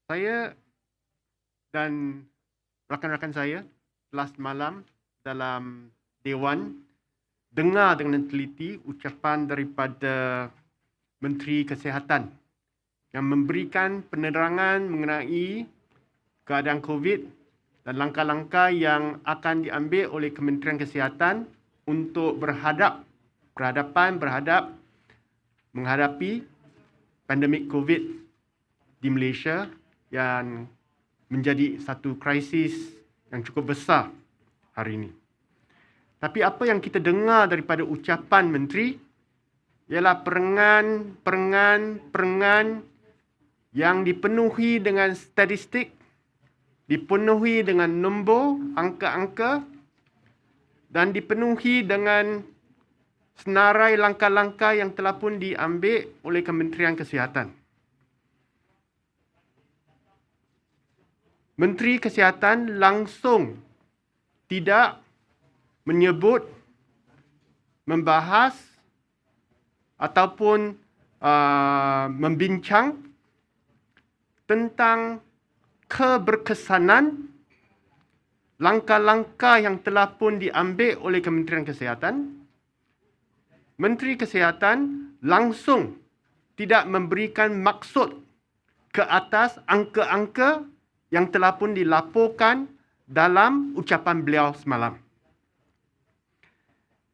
Saya dan rakan-rakan saya telah semalam dalam Dewan dengar dengan teliti ucapan daripada Menteri Kesihatan yang memberikan penerangan mengenai keadaan COVID dan langkah-langkah yang akan diambil oleh Kementerian Kesihatan untuk menghadapi pandemik COVID di Malaysia yang menjadi satu krisis yang cukup besar hari ini. Tapi apa yang kita dengar daripada ucapan menteri ialah perengan yang dipenuhi dengan statistik, dipenuhi dengan nombor, angka-angka dan dipenuhi dengan senarai langkah-langkah yang telah pun diambil oleh Kementerian Kesihatan. Menteri Kesihatan langsung tidak menyebut, membahas ataupun membincang tentang keberkesanan langkah-langkah yang telah pun diambil oleh Kementerian Kesihatan. Menteri Kesihatan langsung tidak memberikan maksud ke atas angka-angka yang telah pun dilaporkan dalam ucapan beliau semalam.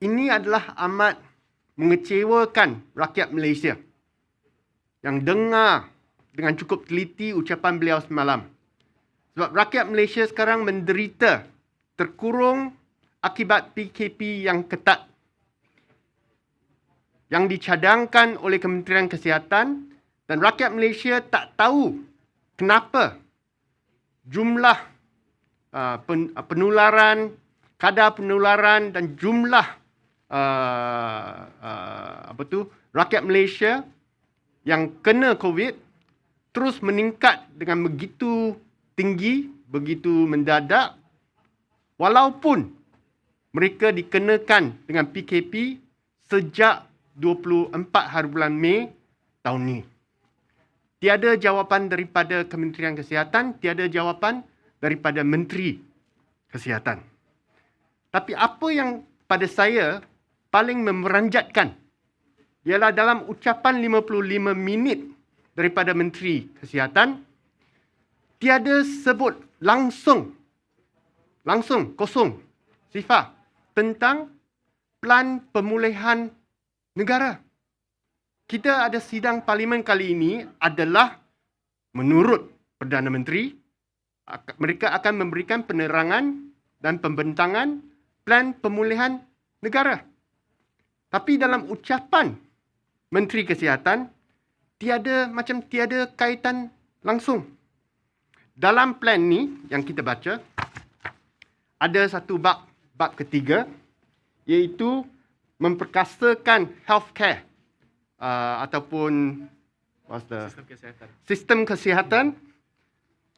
Ini adalah amat mengecewakan rakyat Malaysia yang dengar dengan cukup teliti ucapan beliau semalam. Sebab rakyat Malaysia sekarang menderita, terkurung akibat PKP yang ketat yang dicadangkan oleh Kementerian Kesihatan, dan rakyat Malaysia tak tahu kenapa jumlah penularan, kadar penularan dan jumlah rakyat Malaysia yang kena COVID terus meningkat dengan begitu tinggi, begitu mendadak, walaupun mereka dikenakan dengan PKP sejak 24 hari bulan Mei tahun ini. Tiada jawapan daripada Kementerian Kesihatan, tiada jawapan daripada Menteri Kesihatan. Tapi apa yang pada saya paling memeranjatkan ialah dalam ucapan 55 minit daripada Menteri Kesihatan, tiada sebut langsung kosong sifar tentang plan pemulihan negara. Kita ada sidang parlimen kali ini adalah menurut Perdana Menteri, mereka akan memberikan penerangan dan pembentangan plan pemulihan negara. Tapi dalam ucapan Menteri Kesihatan, tiada kaitan langsung. Dalam plan ni yang kita baca, ada satu bab ketiga, iaitu memperkasakan healthcare ataupun sistem kesihatan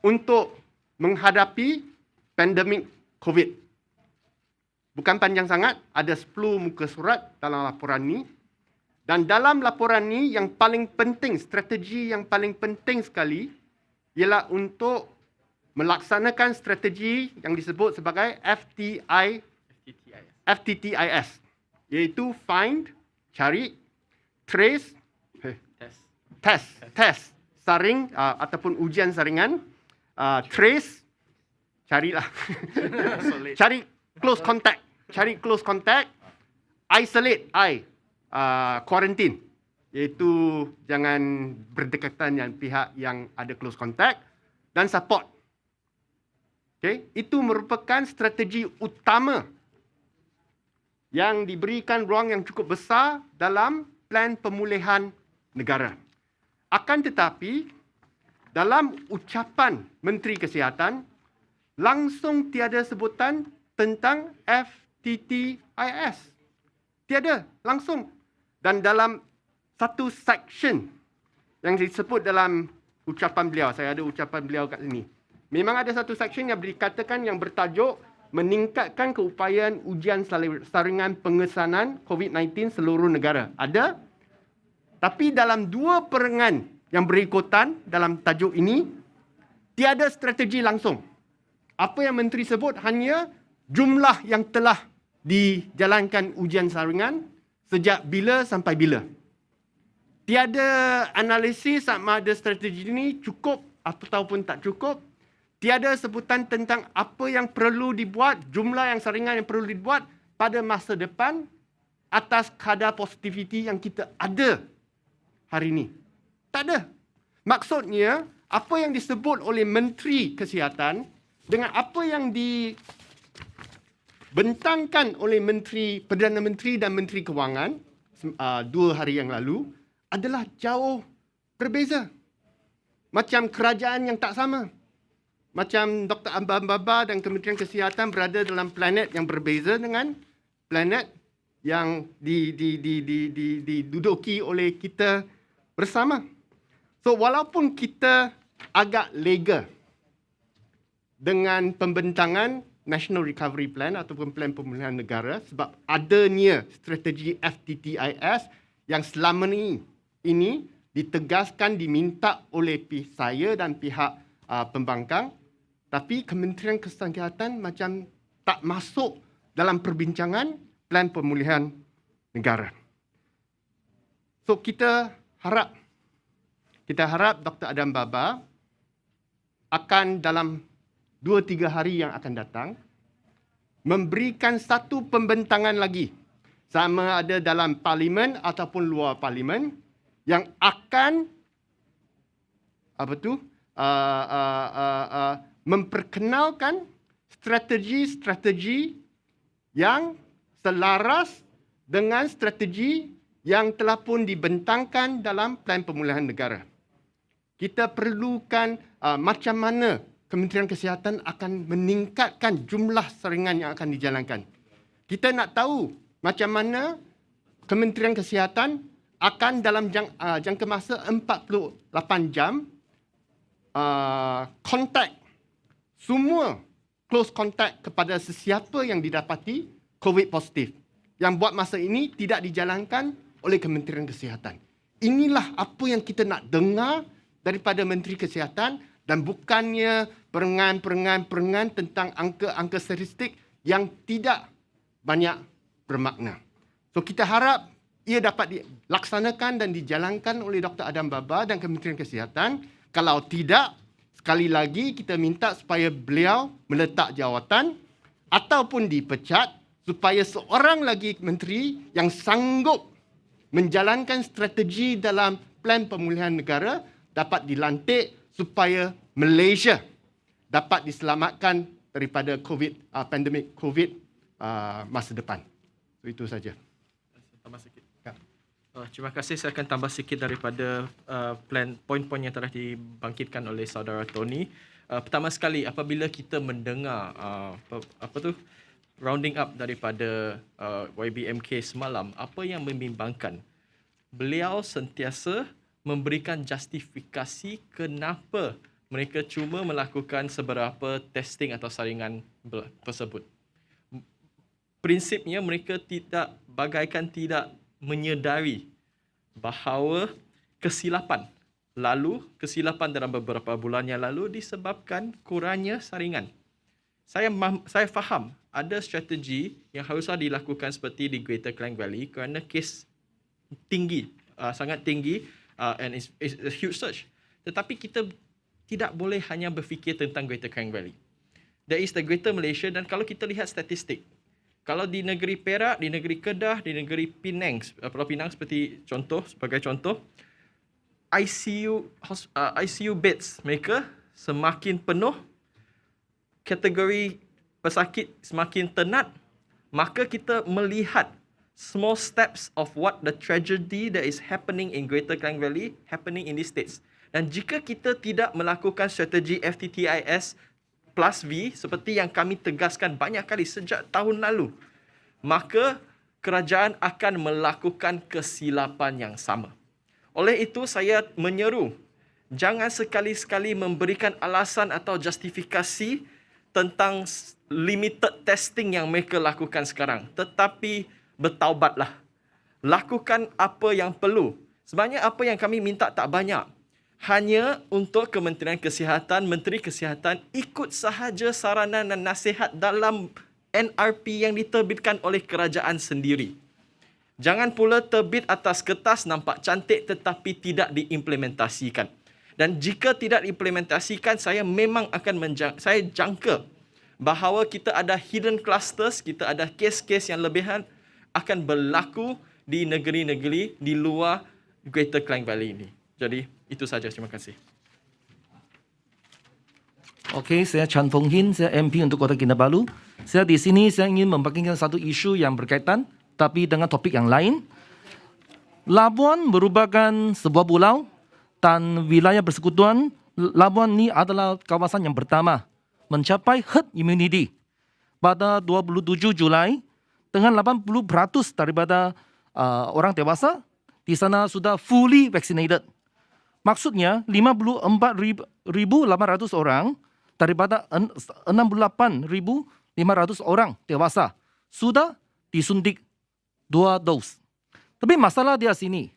untuk menghadapi pandemik COVID. Bukan panjang sangat, ada 10 muka surat dalam laporan ni. Dan dalam laporan ni yang paling penting, strategi yang paling penting sekali ialah untuk melaksanakan strategi yang disebut sebagai FTTIS, iaitu find, cari, trace, test, saring ataupun ujian saringan, trace, carilah, cari close contact, isolate, quarantine, iaitu jangan berdekatan dengan pihak yang ada close contact, dan support. Okay? Itu merupakan strategi utama yang diberikan ruang yang cukup besar dalam plan pemulihan negara. Akan tetapi, dalam ucapan Menteri Kesihatan, langsung tiada sebutan tentang FTTIS. Tiada, langsung. Dan dalam satu section yang disebut dalam ucapan beliau, saya ada ucapan beliau kat sini. Memang ada satu section yang dikatakan yang bertajuk meningkatkan keupayaan ujian saringan pengesanan COVID-19 seluruh negara. Ada. Tapi dalam dua perengan yang berikutan dalam tajuk ini, tiada strategi langsung. Apa yang menteri sebut hanya jumlah yang telah dijalankan ujian saringan sejak bila sampai bila. Tiada analisis sama ada strategi ini cukup ataupun tak cukup. Tiada sebutan tentang apa yang perlu dibuat, jumlah yang saringan yang perlu dibuat pada masa depan atas kadar positivity yang kita ada hari ini. Tak ada. Maksudnya, apa yang disebut oleh Menteri Kesihatan dengan apa yang dibentangkan oleh Perdana Menteri dan Menteri Kewangan 2 hari yang lalu adalah jauh berbeza. Macam kerajaan yang tak sama. Macam Dr. Ambam Baba dan Kementerian Kesihatan berada dalam planet yang berbeza dengan planet yang diduduki oleh kita bersama. So walaupun kita agak lega dengan pembentangan National Recovery Plan ataupun Plan Pemulihan Negara sebab adanya strategi FTTIS yang selama ini ditegaskan, diminta oleh saya dan pihak pembangkang, tapi Kementerian Kesihatan macam tak masuk dalam perbincangan Plan Pemulihan Negara. So kita harap Dr. Adam Baba akan dalam 2-3 hari yang akan datang memberikan satu pembentangan lagi, sama ada dalam parlimen ataupun luar parlimen, yang akan memperkenalkan strategi-strategi yang selaras dengan strategi yang telah pun dibentangkan dalam Plan Pemulihan Negara. Kita perlukan macam mana Kementerian Kesihatan akan meningkatkan jumlah saringan yang akan dijalankan. Kita nak tahu macam mana Kementerian Kesihatan akan dalam jangka masa 48 jam kontak semua close contact kepada sesiapa yang didapati COVID positif. Yang buat masa ini tidak dijalankan oleh Kementerian Kesihatan. Inilah apa yang kita nak dengar daripada Menteri Kesihatan dan bukannya perengan tentang angka-angka statistik yang tidak banyak bermakna. So kita harap ia dapat dilaksanakan dan dijalankan oleh Dr. Adam Baba dan Kementerian Kesihatan. Kalau tidak, sekali lagi kita minta supaya beliau meletak jawatan ataupun dipecat supaya seorang lagi menteri yang sanggup menjalankan strategi dalam Plan Pemulihan Negara dapat dilantik supaya Malaysia dapat diselamatkan daripada pandemik COVID masa depan. So, itu saja. Tambah sikit. Terima kasih. Saya akan tambah sikit daripada poin-poin yang telah dibangkitkan oleh saudara Tony. Pertama sekali, apabila kita mendengar rounding up daripada YBMK semalam, apa yang membimbangkan? Beliau sentiasa memberikan justifikasi kenapa mereka cuma melakukan seberapa testing atau saringan tersebut. Prinsipnya mereka bagaikan tidak menyedari bahawa kesilapan dalam beberapa bulan yang lalu disebabkan kurangnya saringan. Saya faham ada strategi yang haruslah dilakukan seperti di Greater Klang Valley kerana kes tinggi, sangat tinggi and it's a huge surge. Tetapi kita tidak boleh hanya berfikir tentang Greater Klang Valley. There is the Greater Malaysia, dan kalau kita lihat statistik, kalau di negeri Perak, di negeri Kedah, di negeri Penang, Pulau Pinang sebagai contoh, ICU beds mereka semakin penuh, kategori pesakit semakin tenat, maka kita melihat small steps of what the tragedy that is happening in Greater Klang Valley happening in these states. Dan jika kita tidak melakukan strategi FTTIS plus V seperti yang kami tegaskan banyak kali sejak tahun lalu, maka kerajaan akan melakukan kesilapan yang sama. Oleh itu saya menyeru, jangan sekali-sekali memberikan alasan atau justifikasi tentang limited testing yang mereka lakukan sekarang. Tetapi bertaubatlah. Lakukan apa yang perlu. Sebenarnya apa yang kami minta tak banyak. hanya untuk Kementerian Kesihatan, Menteri Kesihatan ikut sahaja saranan dan nasihat dalam NRP yang diterbitkan oleh kerajaan sendiri. Jangan pula terbit atas kertas nampak cantik tetapi tidak diimplementasikan. Dan jika tidak diimplementasikan, saya memang akan saya jangka bahawa kita ada hidden clusters, kita ada kes-kes yang lebihan akan berlaku di negeri-negeri di luar Greater Klang Valley ini. Jadi, itu saja. Terima kasih. Okey, saya Chan Fong Hin, saya MP untuk Kota Kinabalu. Saya di sini saya ingin membagikan satu isu yang berkaitan tapi dengan topik yang lain. Labuan merupakan sebuah pulau dan wilayah persekutuan. Labuan ini adalah kawasan yang pertama mencapai herd immunity pada 27 Julai dengan 80% daripada orang dewasa di sana sudah fully vaccinated. Maksudnya 54.800 orang daripada 68.500 orang dewasa sudah disuntik 2 dos. Tapi masalah di sini,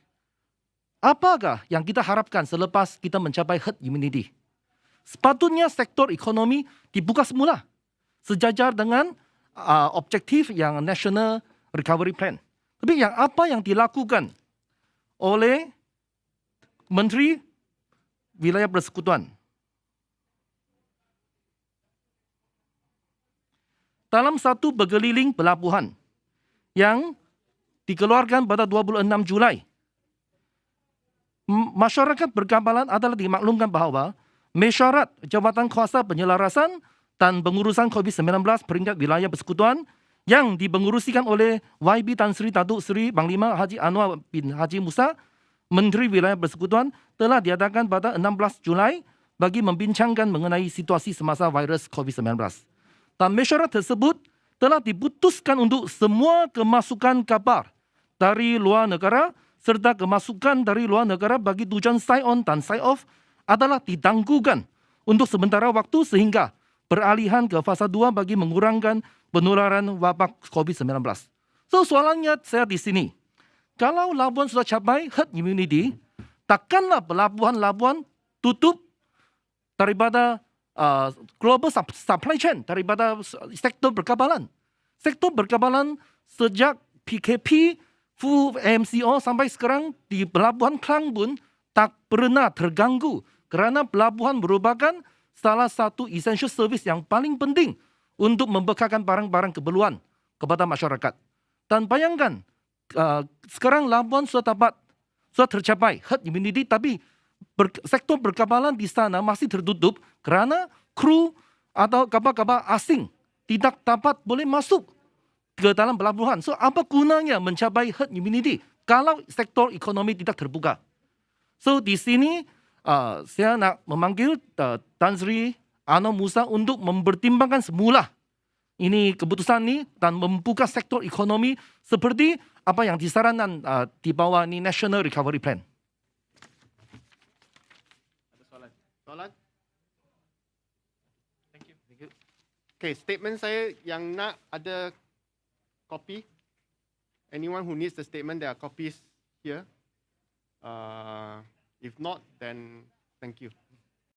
apakah yang kita harapkan selepas kita mencapai herd immunity? Sepatutnya sektor ekonomi dibuka semula sejajar dengan objektif yang National Recovery Plan. Tapi apa yang dilakukan oleh Menteri Wilayah Persekutuan? Dalam satu berkeliling pelabuhan yang dikeluarkan pada 26 Julai, masyarakat berkapalan adalah dimaklumkan bahawa mesyuarat Jabatan Kuasa Penyelarasan dan Pengurusan COVID-19 peringkat wilayah persekutuan yang dipengurusikan oleh YB Tan Sri Datuk Seri Panglima Haji Anwar bin Haji Musa, Menteri Wilayah Persekutuan, telah diadakan pada 16 Julai bagi membincangkan mengenai situasi semasa virus COVID-19. Dan mesyuarat tersebut telah diputuskan untuk semua kemasukan kapal dari luar negara serta kemasukan dari luar negara bagi tujuan sign-on dan sign-off adalah ditangguhkan untuk sementara waktu sehingga beralihan ke fasa 2 bagi mengurangkan penularan wabak COVID-19. So soalannya saya di sini, kalau Labuan sudah capai herd immunity, takkanlah pelabuhan-labuan tutup daripada global supply chain, daripada sektor perkapalan. Sektor perkapalan sejak PKP, full MCO sampai sekarang di Pelabuhan Klang pun tak pernah terganggu kerana pelabuhan merupakan salah satu essential service yang paling penting untuk membekalkan barang-barang keperluan kepada masyarakat. Dan bayangkan, sekarang Labuan sudah tercapai herd immunity, tapi sektor perkapalan di sana masih tertutup kerana kru atau kapal-kapal asing tidak dapat boleh masuk ke dalam pelabuhan. So, apa gunanya mencapai herd immunity kalau sektor ekonomi tidak terbuka? So, di sini saya nak memanggil Tan Sri Anwar Musa untuk mempertimbangkan semula ini keputusan ini dan membuka sektor ekonomi seperti apa yang disarankan di bawah ni National Recovery Plan. Ada soalan? Soalan? Thank you. Okay, statement saya yang nak ada copy. Anyone who needs the statement, there are copies here. If not, then thank you.